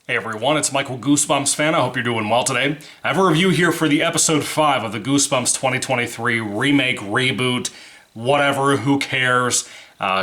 Hey everyone, it's Michael GoosebumpsFan. I hope you're doing well today. I have a review here for the episode 5 of the Goosebumps 2023 remake, reboot, whatever, who cares,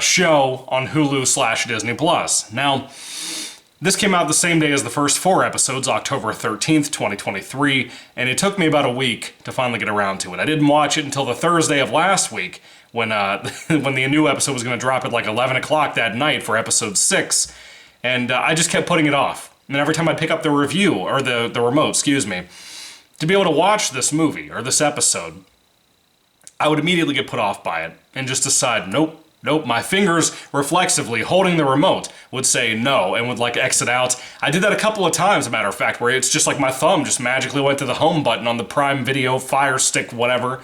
show on Hulu/Disney Plus. Now, this came out the same day as the first 4 episodes, October 13th, 2023, and it took me about a week to finally get around to it. I didn't watch it until the Thursday of last week when when the new episode was going to drop at like 11 o'clock that night for episode 6, and I just kept putting it off. And every time I'd pick up the review, or the remote, excuse me, to be able to watch this movie, or this episode, I would immediately get put off by it, and just decide, nope, my fingers reflexively holding the remote would say no, and would like exit out. I did that a couple of times, as a matter of fact, where it's just like my thumb just magically went to the home button on the Prime Video, Fire Stick, whatever,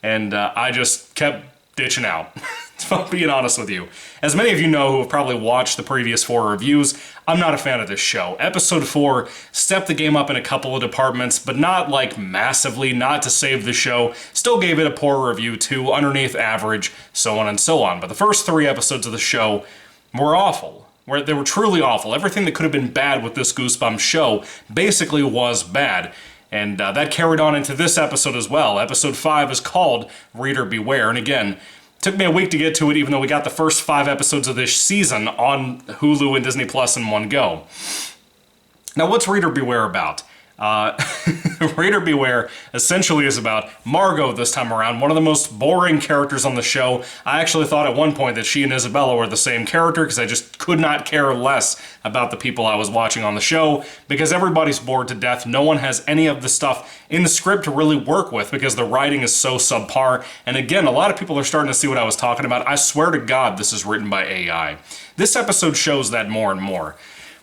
and I just kept ditching out, if I'm being honest with you. As many of you know who have probably watched the previous 4 reviews, I'm not a fan of this show. Episode 4 stepped the game up in a couple of departments, but not like massively, not to save the show. Still gave it a poor review too, underneath average, so on and so on. But the first 3 episodes of the show were awful. They were truly awful. Everything that could have been bad with this Goosebumps show basically was bad. And that carried on into this episode as well. Episode 5 is called Reader Beware, and again, took me a week to get to it, even though we got the first 5 episodes of this season on Hulu and Disney Plus in one go. Now, what's Reader Beware about? Reader Beware essentially is about Margot this time around, one of the most boring characters on the show. I actually thought at one point that she and Isabella were the same character because I just could not care less about the people I was watching on the show because everybody's bored to death. No one has any of the stuff in the script to really work with because the writing is so subpar. And again, a lot of people are starting to see what I was talking about. I swear to God, this is written by AI. This episode shows that more and more.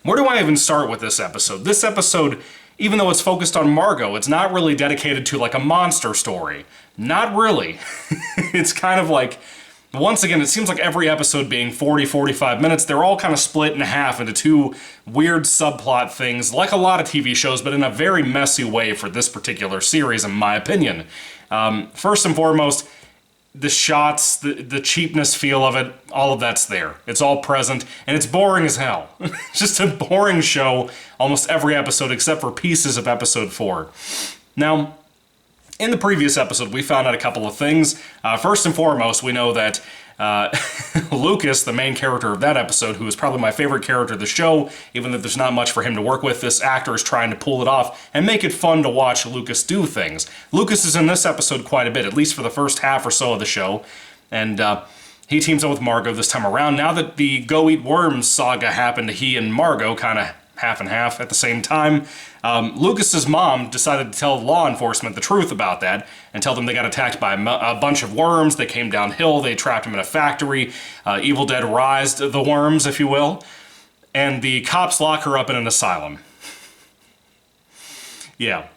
Where do I even start with this episode? This episode, even though it's focused on Margot, it's not really dedicated to like a monster story. Not really. It's kind of like, once again, it seems like every episode being 40-45 minutes, they're all kind of split in half into 2 weird subplot things, like a lot of TV shows, but in a very messy way for this particular series, in my opinion. First and foremost, the shots, the cheapness feel of it, all of that's there. It's all present, and it's boring as hell. It's just a boring show almost every episode except for pieces of episode 4. Now, in the previous episode, we found out a couple of things. First and foremost, we know that Lucas, the main character of that episode, who is probably my favorite character of the show, even though there's not much for him to work with, this actor is trying to pull it off and make it fun to watch Lucas do things. Lucas is in this episode quite a bit, at least for the first half or so of the show, and he teams up with Margot this time around. Now that the Go Eat Worms saga happened, he and Margot kind of half and half at the same time. Lucas's mom decided to tell law enforcement the truth about that and tell them they got attacked by a bunch of worms. They came downhill, they trapped him in a factory, Evil Dead rised the worms, if you will, and the cops lock her up in an asylum. Yeah,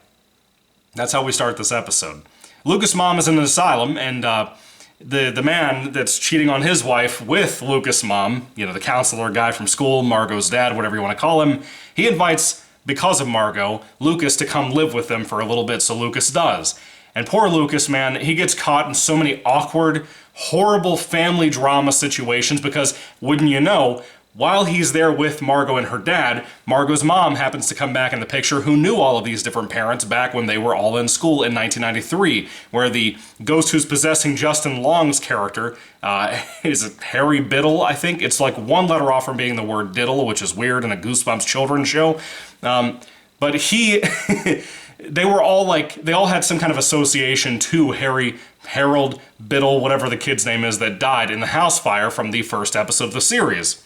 that's how we start this episode. Lucas' mom is in an asylum, and the man that's cheating on his wife with Lucas' mom, you know, the counselor guy from school, Margot's dad, whatever you want to call him, he invites, because of Margot, Lucas to come live with them for a little bit, so Lucas does. And poor Lucas, man, he gets caught in so many awkward, horrible family drama situations because, wouldn't you know, while he's there with Margot and her dad, Margot's mom happens to come back in the picture, who knew all of these different parents back when they were all in school in 1993, where the ghost who's possessing Justin Long's character is it Harry Biddle, I think? It's like 1 letter off from being the word diddle, which is weird in a Goosebumps children's show. But he... they were all like... They all had some kind of association to Harold Biddle, whatever the kid's name is, that died in the house fire from the first episode of the series.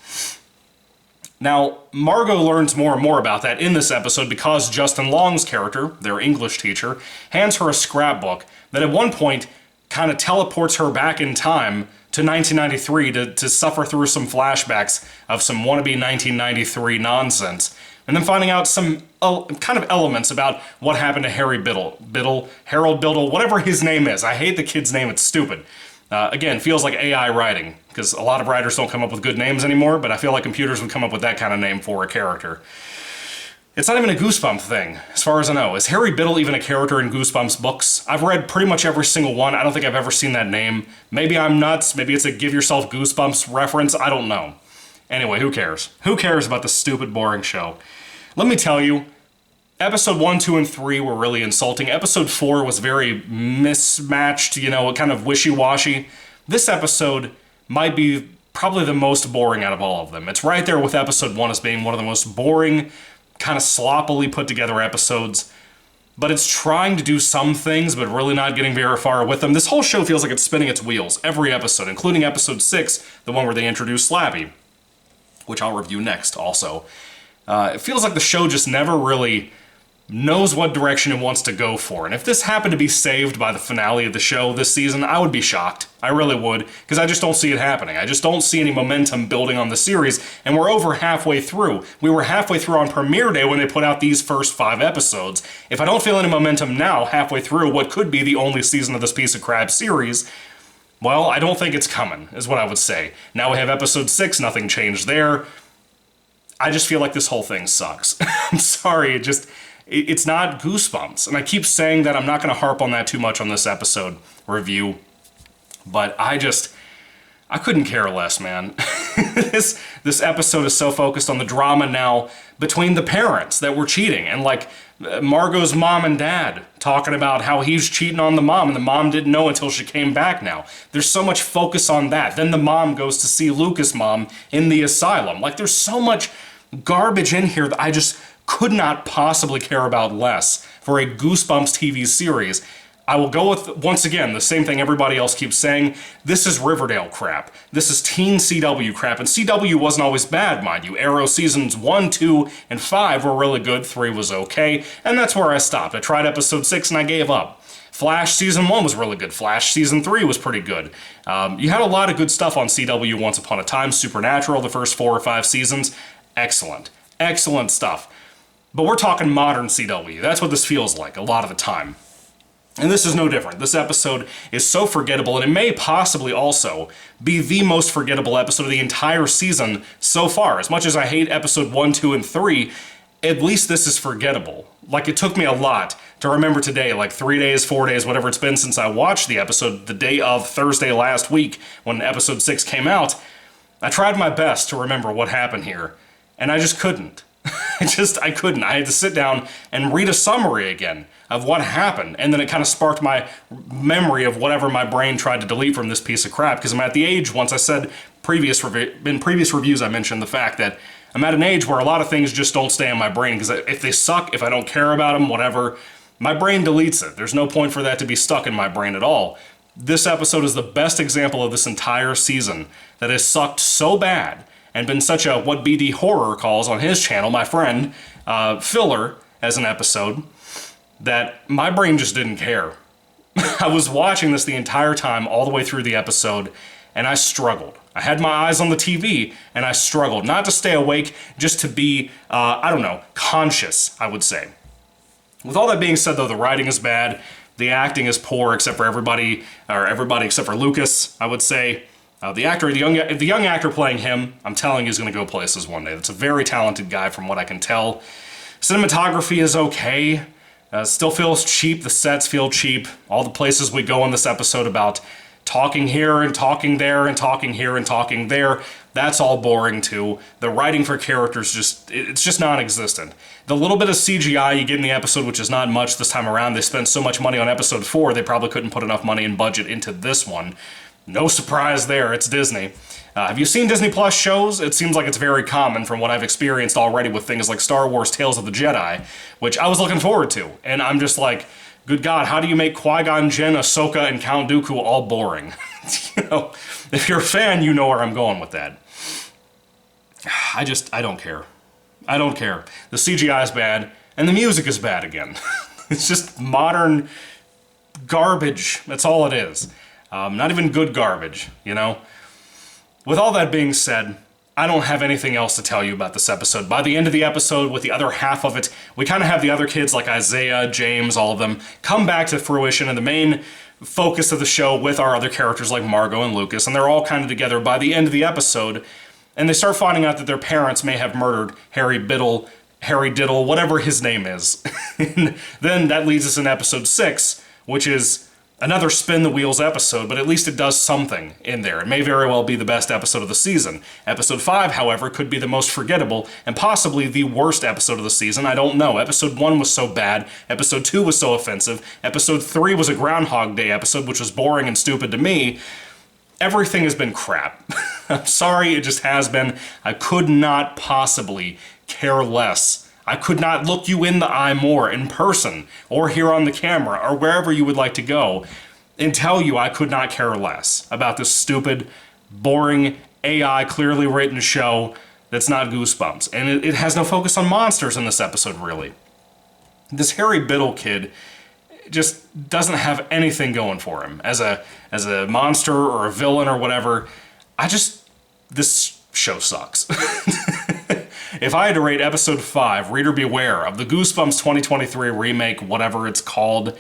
Now, Margot learns more and more about that in this episode because Justin Long's character, their English teacher, hands her a scrapbook that at one point kind of teleports her back in time to 1993 to suffer through some flashbacks of some wannabe 1993 nonsense, and then finding out some kind of elements about what happened to Harold Biddle, whatever his name is. I hate the kid's name, it's stupid. Again, feels like AI writing, because a lot of writers don't come up with good names anymore, but I feel like computers would come up with that kind of name for a character. It's not even a Goosebump thing, as far as I know. Is Harry Biddle even a character in Goosebumps books? I've read pretty much every single one. I don't think I've ever seen that name. Maybe I'm nuts. Maybe it's a Give Yourself Goosebumps reference. I don't know. Anyway, who cares? Who cares about this stupid, boring show? Let me tell you, episode 1, 2, and 3 were really insulting. Episode 4 was very mismatched, kind of wishy-washy. This episode might be probably the most boring out of all of them. It's right there with episode 1 as being one of the most boring, kind of sloppily put together episodes. But it's trying to do some things, but really not getting very far with them. This whole show feels like it's spinning its wheels every episode, including episode 6, the one where they introduce Slappy, which I'll review next also. It feels like the show just never really knows what direction it wants to go for. And if this happened to be saved by the finale of the show this season, I would be shocked. I really would, because I just don't see it happening. I just don't see any momentum building on the series, and we're over halfway through. We were halfway through on premiere day when they put out these first 5 episodes. If I don't feel any momentum now, halfway through what could be the only season of this piece of crap series, well, I don't think it's coming, is what I would say. Now we have episode 6, nothing changed there. I just feel like this whole thing sucks. I'm sorry, it's not Goosebumps. And I keep saying that. I'm not going to harp on that too much on this episode review. But I couldn't care less, man. This episode is so focused on the drama now between the parents that were cheating. And like Margot's mom and dad talking about how he's cheating on the mom and the mom didn't know until she came back now. There's so much focus on that. Then the mom goes to see Lucas' mom in the asylum. Like there's so much garbage in here that I just could not possibly care about less for a Goosebumps TV series. I will go with, once again, the same thing everybody else keeps saying. This is Riverdale crap. This is teen CW crap. And CW wasn't always bad, mind you. Arrow seasons 1, 2, and 5 were really good. 3 was okay. And that's where I stopped. I tried episode 6 and I gave up. Flash season 1 was really good. Flash season 3 was pretty good. You had a lot of good stuff on CW once upon a time. Supernatural, the first 4 or 5 seasons. Excellent. Excellent stuff. But we're talking modern CW. That's what this feels like a lot of the time. And this is no different. This episode is so forgettable, and it may possibly also be the most forgettable episode of the entire season so far. As much as I hate episode 1, 2, and 3, at least this is forgettable. Like, it took me a lot to remember today, like 3 days, 4 days, whatever it's been since I watched the episode, the day of Thursday last week when episode 6 came out. I tried my best to remember what happened here, and I just couldn't. I couldn't. I had to sit down and read a summary again of what happened, and then it kind of sparked my memory of whatever my brain tried to delete from this piece of crap, because I'm at the age, once I said in previous reviews I mentioned the fact that I'm at an age where a lot of things just don't stay in my brain, because if they suck, if I don't care about them, whatever, my brain deletes it. There's no point for that to be stuck in my brain at all. This episode is the best example of this entire season that has sucked so bad and been such a, what BD Horror calls on his channel, my friend, filler as an episode, that my brain just didn't care. I was watching this the entire time, all the way through the episode, and I struggled. I had my eyes on the TV, and I struggled. Not to stay awake, just to be, conscious, I would say. With all that being said, though, the writing is bad, the acting is poor, except for everybody except for Lucas, I would say. The young actor playing him, I'm telling you, is going to go places one day. That's a very talented guy from what I can tell. Cinematography is okay. Still feels cheap. The sets feel cheap. All the places we go in this episode about talking here and talking there and talking here and talking there, that's all boring too. The writing for characters it's just non-existent. The little bit of CGI you get in the episode, which is not much this time around, they spent so much money on episode 4, they probably couldn't put enough money and budget into this one. No surprise there, it's Disney. Have you seen Disney Plus shows? It seems like it's very common from what I've experienced already with things like Star Wars Tales of the Jedi, which I was looking forward to. And I'm just like, good God, how do you make Qui-Gon Jinn, Ahsoka, and Count Dooku all boring? If you're a fan, you know where I'm going with that. I don't care. I don't care. The CGI is bad, and the music is bad again. It's just modern garbage. That's all it is. Not even good garbage, With all that being said, I don't have anything else to tell you about this episode. By the end of the episode, with the other half of it, we kind of have the other kids like Isaiah, James, all of them, come back to fruition, and the main focus of the show with our other characters like Margot and Lucas, and they're all kind of together by the end of the episode, and they start finding out that their parents may have murdered Harry Biddle, Harry Diddle, whatever his name is. And then that leads us in episode 6, which is another spin the wheels episode, but at least it does something in there. It may very well be the best episode of the season. Episode 5, however, could be the most forgettable and possibly the worst episode of the season. I don't know. Episode 1 was so bad. Episode 2 was so offensive. Episode 3 was a Groundhog Day episode, which was boring and stupid to me. Everything has been crap. I'm sorry, it just has been. I could not possibly care less. I could not look you in the eye more in person or here on the camera or wherever you would like to go and tell you I could not care less about this stupid, boring, AI clearly written show that's not Goosebumps. And it has no focus on monsters in this episode, really. This Harry Biddle kid just doesn't have anything going for him as a monster or a villain or whatever. This show sucks. If I had to rate episode 5, Reader Beware, of the Goosebumps 2023 remake, whatever it's called,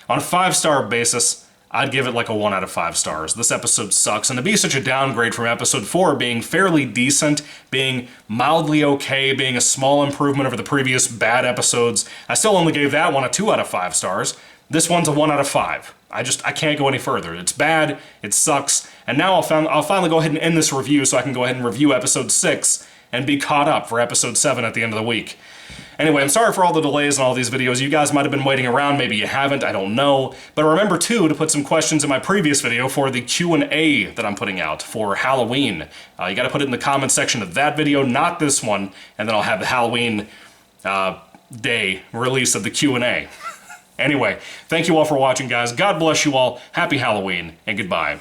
on a 5-star basis, I'd give it like a 1 out of 5 stars. This episode sucks, and to be such a downgrade from episode 4 being fairly decent, being mildly okay, being a small improvement over the previous bad episodes, I still only gave that one a 2 out of 5 stars. This one's a 1 out of 5. I can't go any further. It's bad, it sucks, and now I'll finally go ahead and end this review so I can go ahead and review episode 6 and be caught up for episode 7 at the end of the week. Anyway, I'm sorry for all the delays in all these videos. You guys might have been waiting around, maybe you haven't, I don't know. But remember, too, to put some questions in my previous video for the Q&A that I'm putting out for Halloween. You gotta put it in the comment section of that video, not this one, and then I'll have the Halloween day release of the Q&A. Anyway, thank you all for watching, guys. God bless you all. Happy Halloween, and goodbye.